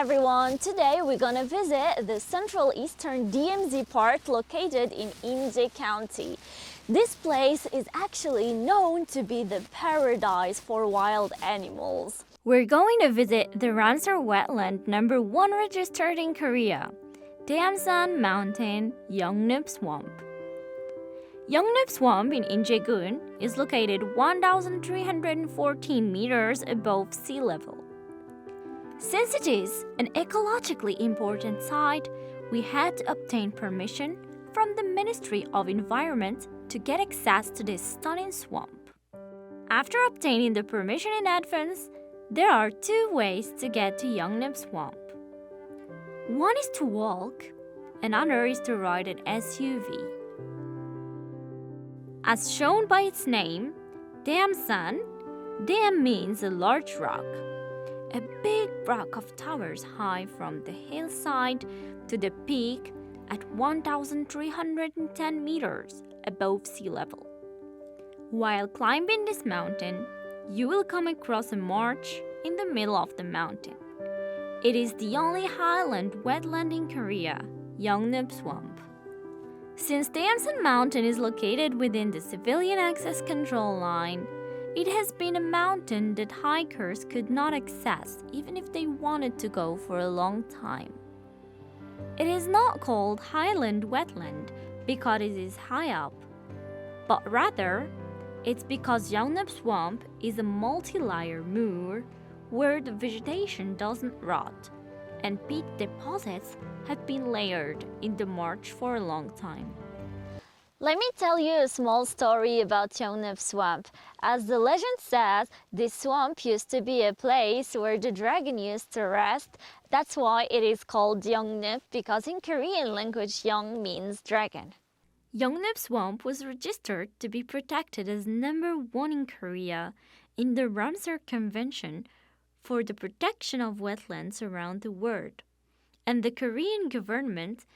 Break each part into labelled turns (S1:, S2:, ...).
S1: everyone! Today we're gonna visit the central eastern D.M.Z part located in D.M.Z County. This place is actually known to be the paradise for wild animals. We're going to visit the Ramsar wetland #1 registered in Korea, D.M.Z Mountain Yongneup Swamp. Yongneup Swamp in Benkhaidoun is located 1,314 meters above sea level. Since it is an ecologically important site, we had to obtain permission from the Ministry of Environment to get access to this stunning swamp. After obtaining the permission in advance, there are two ways to get to Yongneup Swamp. One is to walk, and another is to ride an SUV. As shown by its name, D.M.Z, D.M means a large rock. A big rock of towers high from the hillside to the peak at 1,310 meters above sea level. While climbing this mountain, you will come across a marsh in the middle of the mountain. It is the only highland wetland in Korea, Yongneup Swamp. Since D.M.Z Mountain is located within the civilian access control line, it has been a mountain that hikers could not access even if they wanted to go for a long time. It is not called highland wetland because it is high up, but rather it's because Yongneup Swamp is a multi-layer moor where the vegetation doesn't rot, and peat deposits have been layered in the marsh for a long time. Let me tell you a small story about Yongneup Swamp. As the legend says, this swamp used to be a place where the dragon used to rest. That's why it is called Yongneup, because in Korean language, Yong means dragon. Yongneup Swamp was registered to be protected as #1 in Korea in the Ramsar Convention for the protection of wetlands around the world. And the Korean government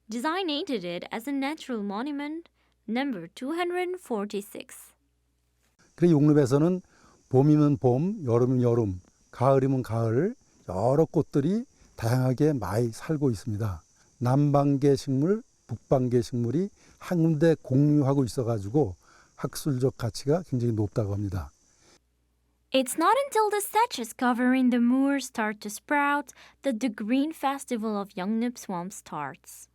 S1: designated it as a natural monument number 246.
S2: 그래서 용렙에서는 봄이면 봄, 여름이면 여름, 가을이면 가을 여러 꽃들이 다양하게 많이 살고 있습니다. 남방계 식물, 북방계 식물이 한 군데 공유하고 있어가지고 학술적 가치가 굉장히 높다고 합니다.
S1: It's not until the sedges covering the moor start to sprout that the Green Festival of Yongneup Swamp starts.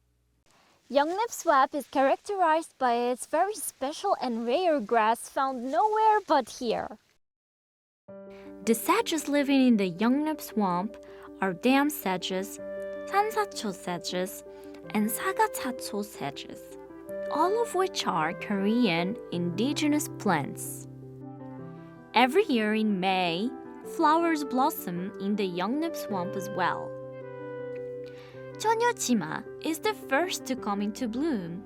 S1: Yongneup Swamp is characterized by its very special and rare grass found nowhere but here. The sedges living in the Yongneup Swamp are dam sedges, 산사초 sedges, and 사과차초 sedges, all of which are Korean indigenous plants. Every year in May, flowers blossom in the Yongneup Swamp as well. 천여치마 is the first to come into bloom,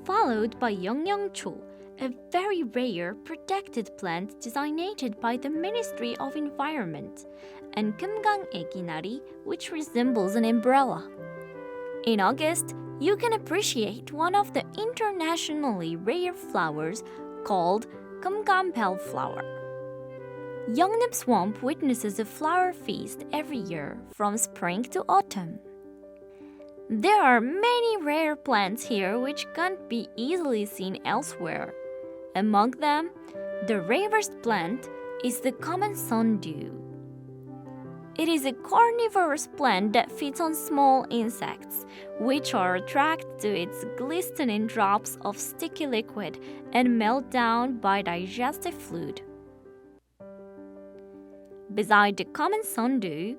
S1: followed by 영영초, a very rare protected plant designated by the Ministry of Environment, and 금강애기나리, which resembles an umbrella. In August, you can appreciate one of the internationally rare flowers called 금강별 flower. Yongneup Swamp witnesses a flower feast every year from spring to autumn. There are many rare plants here which can't be easily seen elsewhere. Among them, the rarest plant is the common sundew. It is a carnivorous plant that feeds on small insects, which are attracted to its glistening drops of sticky liquid and melt down by digestive fluid. Beside the common sundew,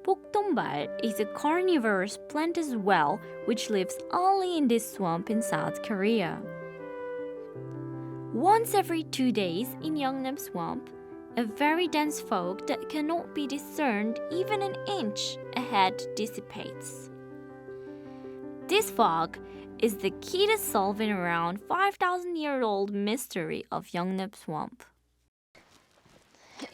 S1: 복동발 is a carnivorous plant as well, which lives only in this swamp in South Korea. Once every 2 days in Yongneup Swamp, a very dense fog that cannot be discerned even an inch ahead dissipates. This fog is the key to solving around 5,000-year-old mystery of Yongneup Swamp.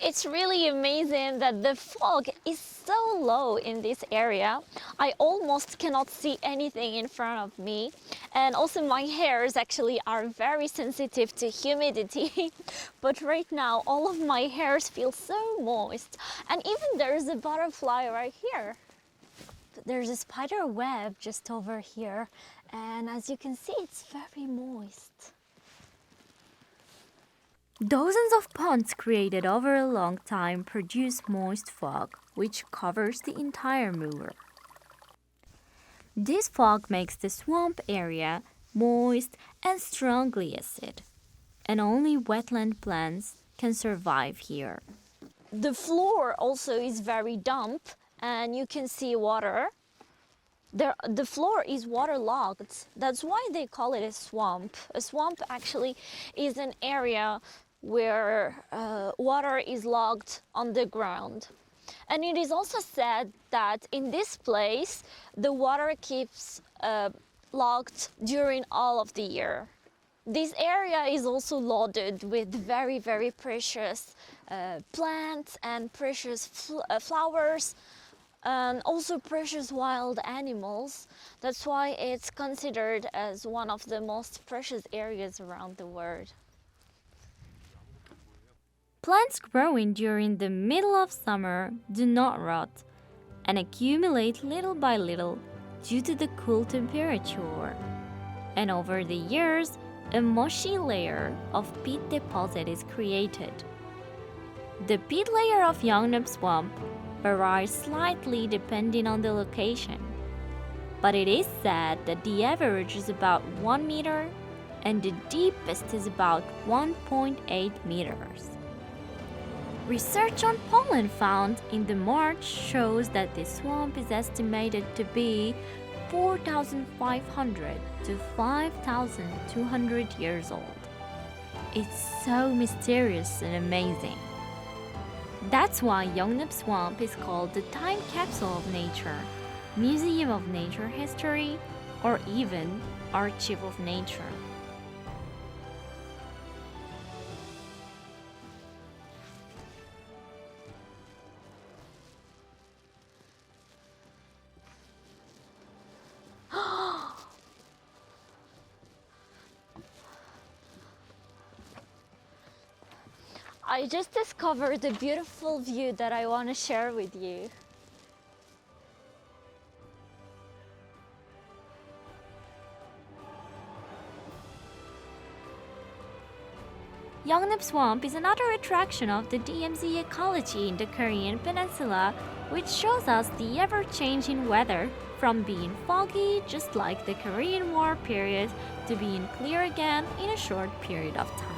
S1: It's really amazing that the fog is so low in this area. I almost cannot see anything in front of me. And also my hairs actually are very sensitive to humidity. But right now all of my hairs feel so moist. And even there's a butterfly right here. there's a spider web just over here, and as you can see, it's very moist. Dozens of ponds created over a long time produce moist fog, which covers the entire moor. This fog makes the swamp area moist and strongly acid, and only wetland plants can survive here. The floor also is very damp, and you can see water. The floor is waterlogged. That's why they call it a swamp. A swamp actually is an area where water is logged on the ground. And it is also said that in this place, the water keeps logged during all of the year. This area is also loaded with very, very precious plants and precious flowers, and also precious wild animals. That's why it's considered as one of the most precious areas around the world. Plants growing during the middle of summer do not rot and accumulate little by little due to the cool temperature. And over the years, a mushy layer of peat deposit is created. The peat layer of Yongneup swamp varies slightly depending on the location, but it is said that the average is about 1 meter and the deepest is about 1.8 meters. Research on pollen found in the marsh shows that this swamp is estimated to be 4,500 to 5,200 years old. It's so mysterious and amazing. That's why Yongneup Swamp is called the Time Capsule of Nature, Museum of Nature History, or even Archive of Nature. I just discovered a beautiful view that I want to share with you. Yongneup Swamp is another attraction of the D.M.Z ecology in the Korean peninsula, which shows us the ever-changing weather, from being foggy just like the Korean War period to being clear again in a short period of time.